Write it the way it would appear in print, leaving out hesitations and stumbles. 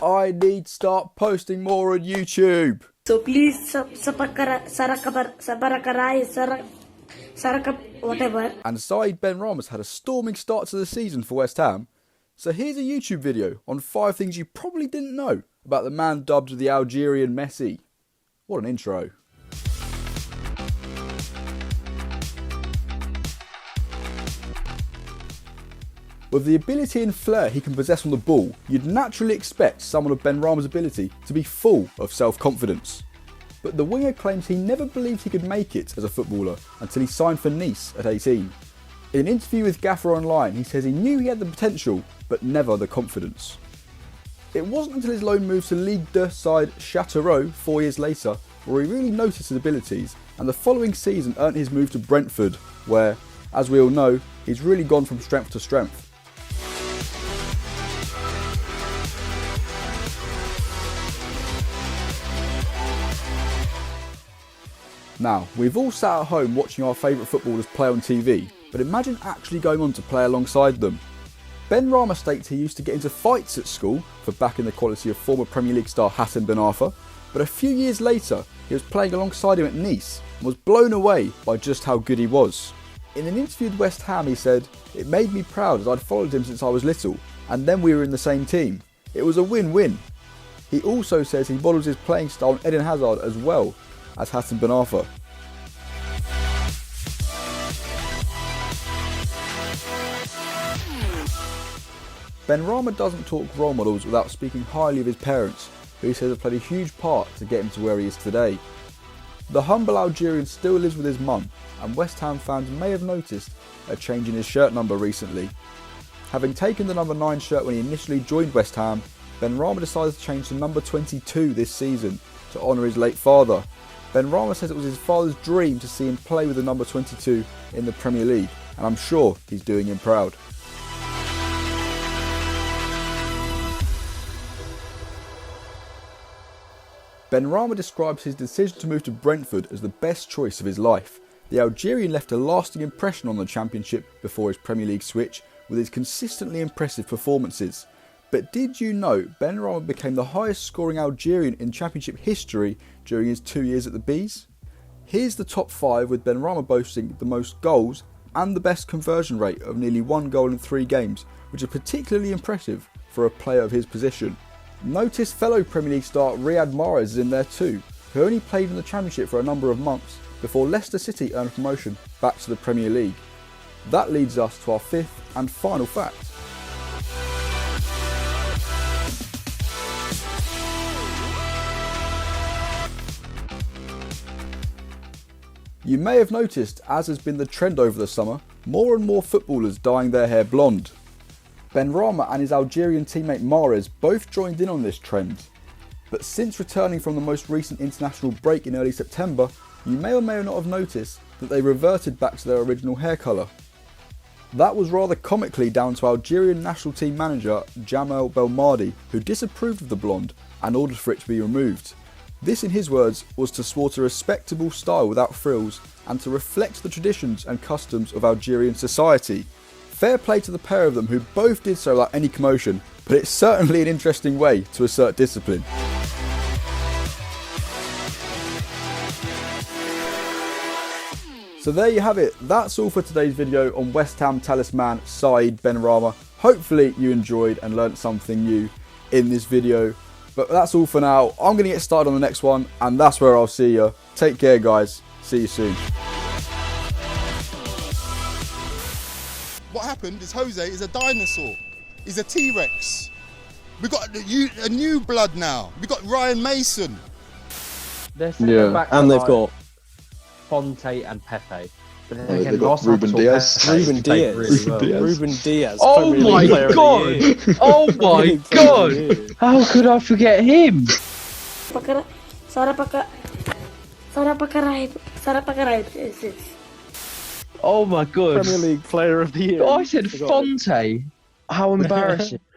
I need to start posting more on YouTube. So please whatever. And Saeed Benrahma's had a storming start to the season for West Ham. So here's a YouTube video on 5 things you probably didn't know about the man dubbed the Algerian Messi. What an intro. With the ability and flair he can possess on the ball, you'd naturally expect someone of Benrahma's ability to be full of self-confidence. But the winger claims he never believed he could make it as a footballer until he signed for Nice at 18. In an interview with Gaffer Online, he says he knew he had the potential, but never the confidence. It wasn't until his loan move to Ligue 2 side Châteauroux 4 years later where he really noticed his abilities, and the following season earned his move to Brentford, where, as we all know, he's really gone from strength to strength. Now, we've all sat at home watching our favourite footballers play on TV, but imagine actually going on to play alongside them. Benrahma states he used to get into fights at school for backing the quality of former Premier League star Hassan Benrahma, but a few years later he was playing alongside him at Nice and was blown away by just how good he was. In an interview with West Ham he said, "It made me proud as I'd followed him since I was little, and then we were in the same team. It was a win-win." He also says he models his playing style on Eden Hazard as well as Hassan Benrahma. Benrahma doesn't talk role models without speaking highly of his parents, who he says have played a huge part to get him to where he is today. The humble Algerian still lives with his mum, and West Ham fans may have noticed a change in his shirt number recently. Having taken the number 9 shirt when he initially joined West Ham, Benrahma decided to change to number 22 this season to honour his late father. Benrahma says it was his father's dream to see him play with the number 22 in the Premier League, and I'm sure he's doing him proud. Benrahma describes his decision to move to Brentford as the best choice of his life. The Algerian left a lasting impression on the Championship before his Premier League switch with his consistently impressive performances. But did you know Benrahma became the highest scoring Algerian in Championship history during his 2 years at the Bees? Here's the top 5, with Benrahma boasting the most goals and the best conversion rate of nearly 1 goal in 3 games, which is particularly impressive for a player of his position. Notice fellow Premier League star Riyad Mahrez is in there too, who only played in the Championship for a number of months before Leicester City earned promotion back to the Premier League. That leads us to our 5th and final fact. You may have noticed, as has been the trend over the summer, more and more footballers dyeing their hair blonde. Benrahma and his Algerian teammate Mahrez both joined in on this trend. But since returning from the most recent international break in early September, you may or may not have noticed that they reverted back to their original hair colour. That was rather comically down to Algerian national team manager Jamal Belmadi, who disapproved of the blonde and ordered for it to be removed. This, in his words, was to sport a respectable style without frills and to reflect the traditions and customs of Algerian society. Fair play to the pair of them, who both did so without any commotion, but it's certainly an interesting way to assert discipline. So there you have it, that's all for today's video on West Ham talisman Saeed Benrahma. Hopefully you enjoyed and learnt something new in this video. But that's all for now. I'm going to get started on the next one, and that's where I'll see you. Take care, guys. See you soon. What happened is Jose is a dinosaur. He's a T-Rex. We've got a new blood now. We've got Ryan Mason. Yeah, and they've got Fonte and Pepe. But then again, they've got Ruben Diaz. Ruben Diaz. Oh my god! Oh my god! How could I forget him? Oh my god! Premier League Player of the Year. I said Fonte. How embarrassing.